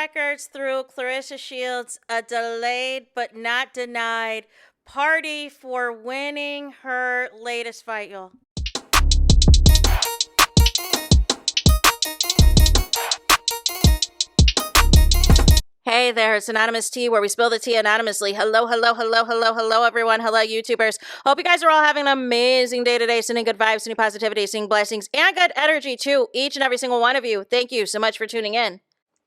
Records threw Claressa Shields a delayed but not denied party for winning her latest fight, y'all. Hey there, it's Anonymous Tea, where we spill the tea anonymously. Hello, hello, hello, hello, hello, everyone. Hello, YouTubers. Hope you guys are all having an amazing day today, sending good vibes, sending positivity, sending blessings, and good energy to each and every single one of you. Thank you so much for tuning in.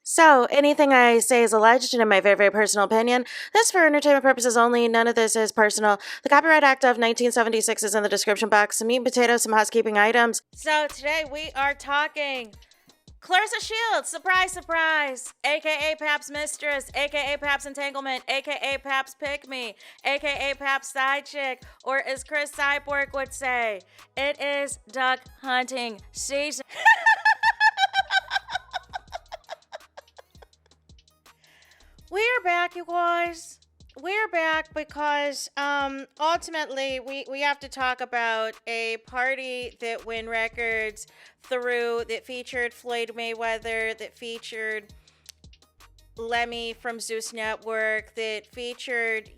So, anything I say is alleged and in my very, very personal opinion. This is for entertainment purposes only. None of this is personal. The Copyright Act of 1976 is in the description box. Some meat and potatoes, some housekeeping items. So, today we are talking Claressa Shields, surprise, surprise, aka Pap's mistress, aka Pap's entanglement, aka Pap's pick me, aka Pap's side chick, or as Chris Cyborg would say, it is duck hunting season. We're back, you guys. We're back because ultimately we have to talk about a party that Win Records threw that featured Floyd Mayweather, that featured Lemmy from Zeus Network, that featured,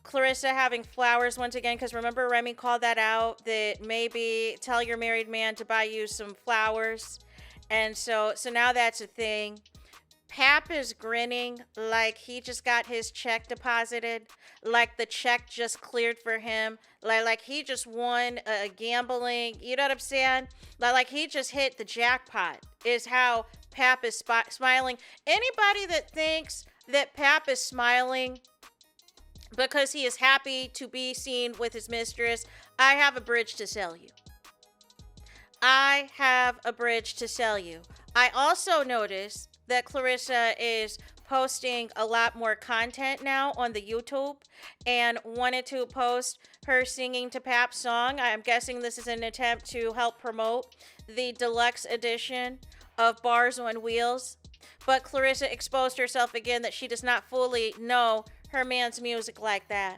Claressa having flowers once again, because remember Remy called that out, that maybe tell your married man to buy you some flowers. And so now that's a thing. Pap is grinning like he just got his check deposited, like the check just cleared for him, like he just won a gambling, you know what I'm saying? Like he just hit the jackpot is how Pap is smiling. Anybody that thinks that Pap is smiling because he is happy to be seen with his mistress, I have a bridge to sell you. I have a bridge to sell you. I also noticed that Claressa is posting a lot more content now on the YouTube and wanted to post her singing to Pap's song. I'm guessing this is an attempt to help promote the deluxe edition of Bars on Wheels. But Claressa exposed herself again that she does not fully know her man's music like that.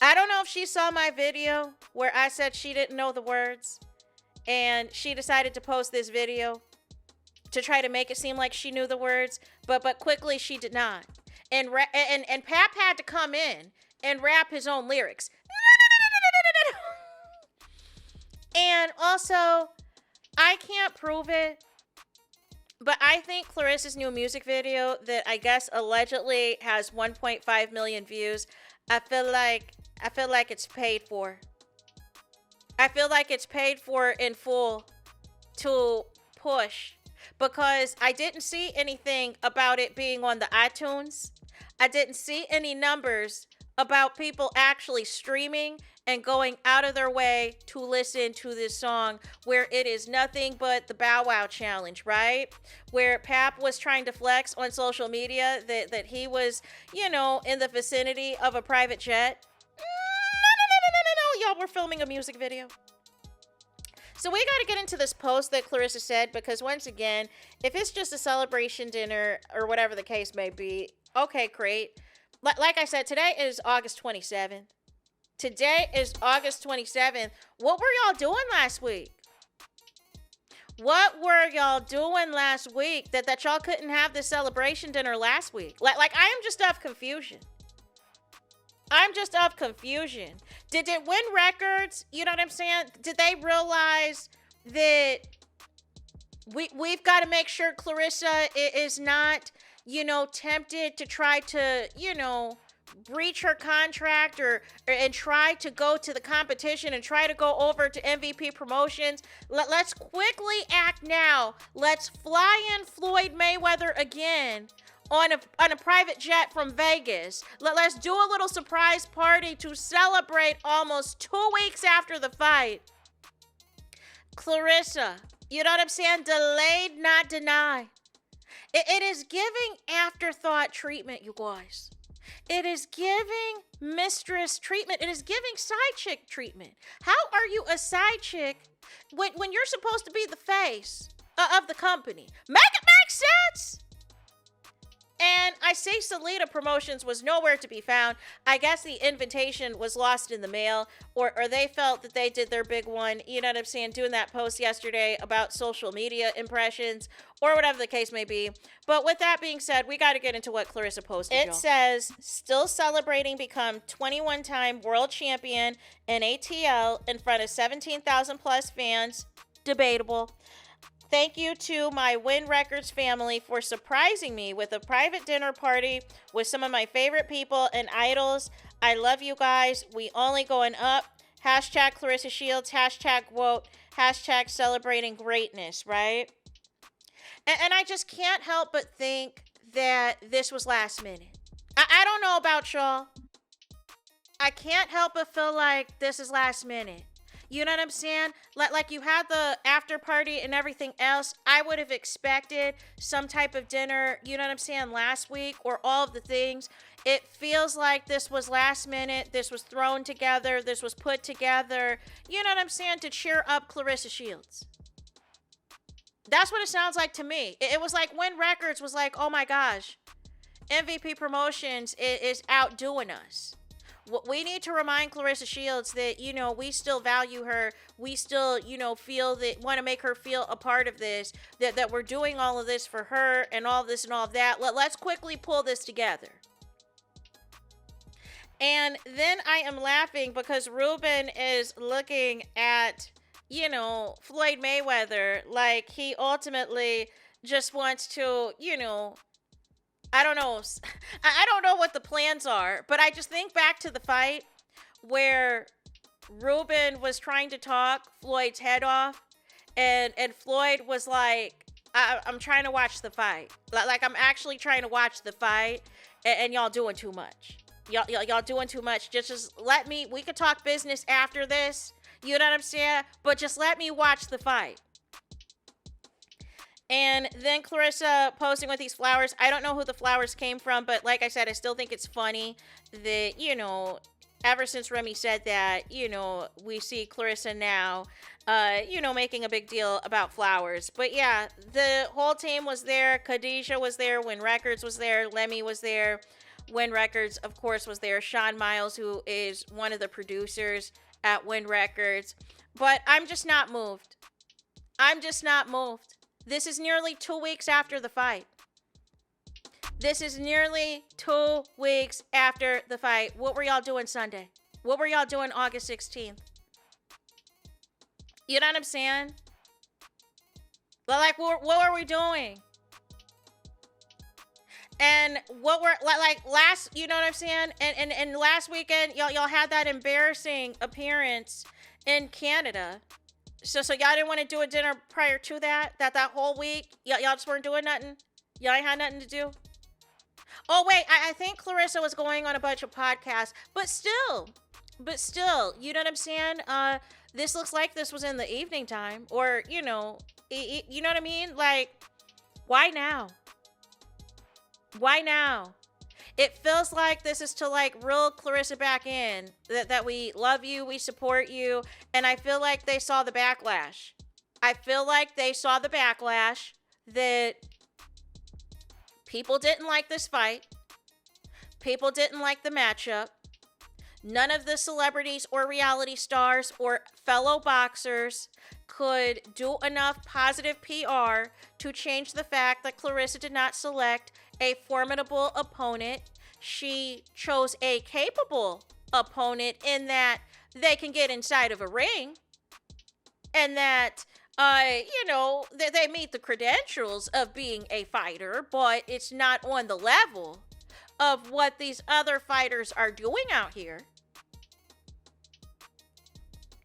I don't know if she saw my video where I said she didn't know the words and she decided to post this video to try to make it seem like she knew the words, but quickly she did not. And Pap had to come in and rap his own lyrics. And also, I can't prove it, but I think Claressa's new music video that I guess allegedly has 1.5 million views, I feel like it's paid for. I feel like it's paid for in full to push. Because I didn't see anything about it being on the iTunes. I didn't see any numbers about people actually streaming and going out of their way to listen to this song, where it is nothing but the Bow Wow challenge, right? Where Pap was trying to flex on social media that he was, in the vicinity of a private jet. No. Y'all, we're filming a music video. So we got to get into this post that Claressa said, because once again, if it's just a celebration dinner or whatever the case may be, okay, great. Like I said, today is August 27th. Today is August 27th. What were y'all doing last week? What were y'all doing last week that y'all couldn't have this celebration dinner last week? Like I am just of confusion. I'm just of confusion. Did it Win Records? You know what I'm saying? Did they realize that we've got to make sure Claressa is not, tempted to try to, breach her contract and try to go to the competition and try to go over to MVP Promotions? Let's quickly act now. Let's fly in Floyd Mayweather again on a private jet from Vegas. Let's do a little surprise party to celebrate almost 2 weeks after the fight. Claressa, you know what I'm saying? Delayed, not denied. It is giving afterthought treatment, you guys. It is giving mistress treatment. It is giving side chick treatment. How are you a side chick when you're supposed to be the face of the company? Make it make sense. And I see Salida Promotions was nowhere to be found. I guess the invitation was lost in the mail, or they felt that they did their big one, you know what I'm saying, doing that post yesterday about social media impressions, or whatever the case may be. But with that being said, we got to get into what Claressa posted. It says, still celebrating become 21-time world champion in ATL in front of 17,000 plus fans. Debatable. Thank you to my Win Records family for surprising me with a private dinner party with some of my favorite people and idols. I love you guys. We only going up. Hashtag Claressa Shields. Hashtag quote. Hashtag celebrating greatness, right? And I just can't help but think that this was last minute. I don't know about y'all. I can't help but feel like this is last minute. You know what I'm saying? Like you had the after party and everything else. I would have expected some type of dinner, you know what I'm saying, last week or all of the things. It feels like this was last minute. This was thrown together. This was put together, you know what I'm saying, to cheer up Claressa Shields. That's what it sounds like to me. It was like Win Records was like, oh my gosh, MVP Promotions is outdoing us. We need to remind Claressa Shields that, you know, we still value her. We still, you know, feel that, want to make her feel a part of this, that we're doing all of this for her and all this and all that. Let's quickly pull this together. And then I am laughing because Ruben is looking at, you know, Floyd Mayweather like he ultimately just wants to, you know, I don't know. I don't know what the plans are, but I just think back to the fight where Ruben was trying to talk Floyd's head off, and Floyd was like, I'm trying to watch the fight. Like I'm actually trying to watch the fight, and y'all doing too much. Y'all doing too much. Just let me, we could talk business after this. You know what I'm saying? But just let me watch the fight. And then Claressa posting with these flowers. I don't know who the flowers came from, but like I said, I still think it's funny that, you know, ever since Remy said that, you know, we see Claressa now, you know, making a big deal about flowers. But yeah, the whole team was there. Khadijah was there. Win Records was there. Lemmy was there. Win Records, of course, was there. Sean Miles, who is one of the producers at Win Records. But I'm just not moved. I'm just not moved. This is nearly 2 weeks after the fight. This is nearly 2 weeks after the fight. What were y'all doing Sunday? What were y'all doing August 16th? You know what I'm saying? Like, what were we doing? And what were, like last, you know what I'm saying? And last weekend, y'all had that embarrassing appearance in Canada. So y'all didn't want to do a dinner prior to that whole week? Y'all just weren't doing nothing? Y'all ain't had nothing to do? Oh, wait, I think Claressa was going on a bunch of podcasts, but still, you know what I'm saying? This looks like this was in the evening time, or, you know, you know what I mean? Like, why now? Why now? It feels like this is to like reel Claressa back in, that we love you, we support you, and I feel like they saw the backlash. I feel like they saw the backlash that people didn't like this fight. People didn't like the matchup. None of the celebrities or reality stars or fellow boxers could do enough positive PR to change the fact that Claressa did not select a formidable opponent. She chose a capable opponent in that they can get inside of a ring and that, you know, that they meet the credentials of being a fighter, but it's not on the level of what these other fighters are doing out here.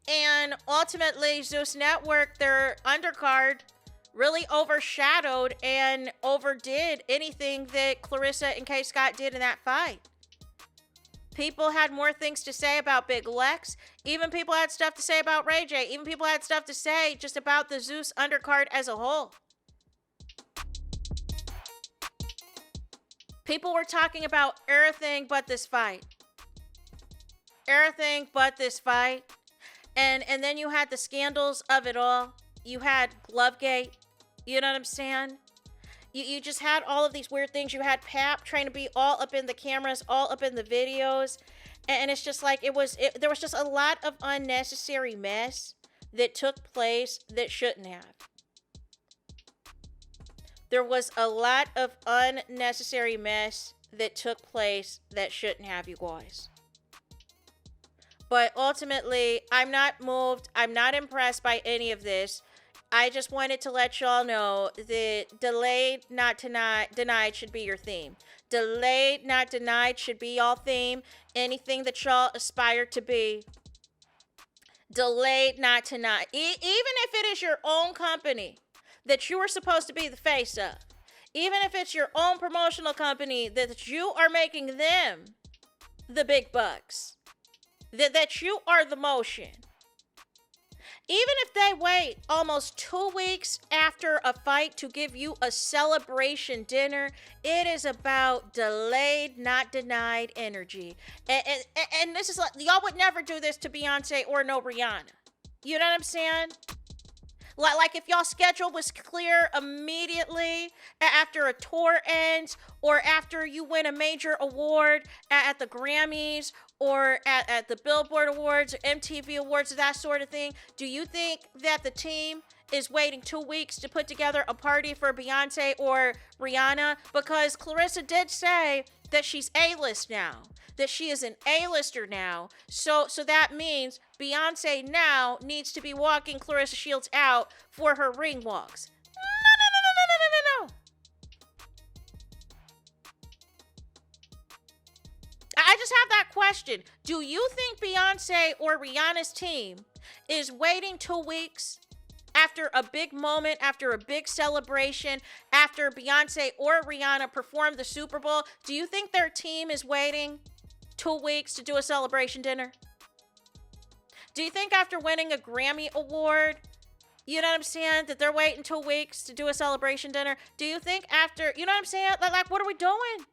And ultimately, Zeus Network, their undercard, really overshadowed and overdid anything that Claressa and K. Scott did in that fight. People had more things to say about Big Lex. Even people had stuff to say about Ray J. Even people had stuff to say just about the Zeus undercard as a whole. People were talking about everything but this fight. Everything but this fight. And then you had the scandals of it all. You had Glovegate. You know what I'm saying? You just had all of these weird things. You had Pap trying to be all up in the cameras, all up in the videos. And it's just like, there was just a lot of unnecessary mess that took place that shouldn't have. There was a lot of unnecessary mess that took place that shouldn't have, you guys. But ultimately, I'm not moved. I'm not impressed by any of this. I just wanted to let y'all know that delayed, not denied should be your theme. Delayed, not denied should be y'all theme. Anything that y'all aspire to be. Delayed, not denied. Even if it is your own company that you are supposed to be the face of. Even if it's your own promotional company that you are making them the big bucks. That you are the motion. Even if they wait almost 2 weeks after a fight to give you a celebration dinner, it is about delayed, not denied energy. And this is like, y'all would never do this to Beyonce or no Rihanna. You know what I'm saying? Like if y'all schedule was clear immediately after a tour ends or after you win a major award at the Grammys or at the Billboard Awards or MTV Awards, that sort of thing, do you think that the team is waiting 2 weeks to put together a party for Beyonce or Rihanna? Because Claressa did say that she's A-list now, that she is an A-lister now. So that means Beyonce now needs to be walking Claressa Shields out for her ring walks. No. I just have that question. Do you think Beyonce or Rihanna's team is waiting 2 weeks after a big moment, after a big celebration, after Beyonce or Rihanna performed the Super Bowl? Do you think their team is waiting 2 weeks to do a celebration dinner? Do you think after winning a Grammy Award, you know what I'm saying, that they're waiting 2 weeks to do a celebration dinner? Do you think after, you know what I'm saying, like what are we doing?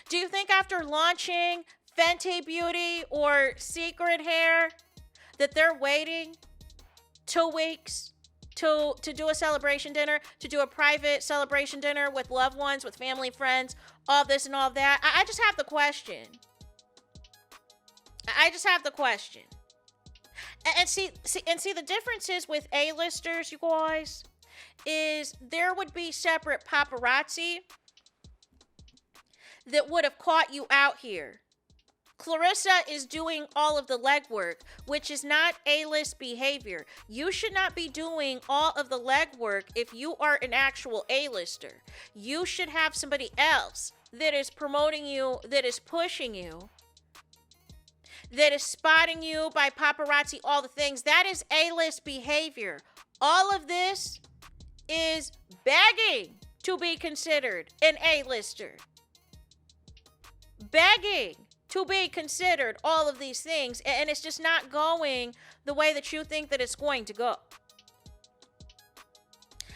Do you think after launching Fenty Beauty or Secret Hair that they're waiting 2 weeks to do a celebration dinner, to do a private celebration dinner with loved ones, with family, friends, all this and all that? I just have the question. I just have the question. And see, the difference is with A-listers, you guys, is there would be separate paparazzi that would have caught you out here. Claressa is doing all of the legwork, which is not A-list behavior. You should not be doing all of the legwork if you are an actual A-lister. You should have somebody else that is promoting you, that is pushing you, that is spotting you by paparazzi, all the things. That is A-list behavior. All of this is begging to be considered an A-lister. Begging to be considered all of these things, and it's just not going the way that you think that it's going to go.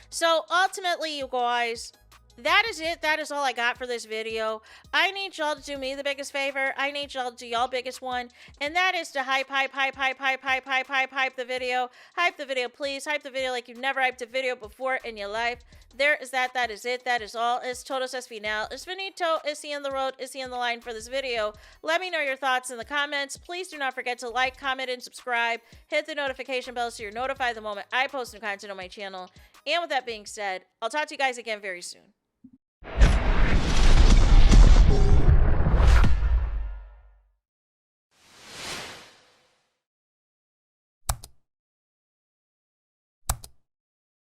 So ultimately, you guys, that is it. That is all I got for this video. I need y'all to do me the biggest favor. I need y'all to do y'all biggest one, and that is to hype the video. Hype the video, please. Hype the video like you've never hyped a video before in your life. There is that. That is it. That is all. It's todos es final. Es finito. Is he in the road? Is he in the line for this video? Let me know your thoughts in the comments. Please do not forget to like, comment, and subscribe. Hit the notification bell so you're notified the moment I post new content on my channel. And with that being said, I'll talk to you guys again very soon.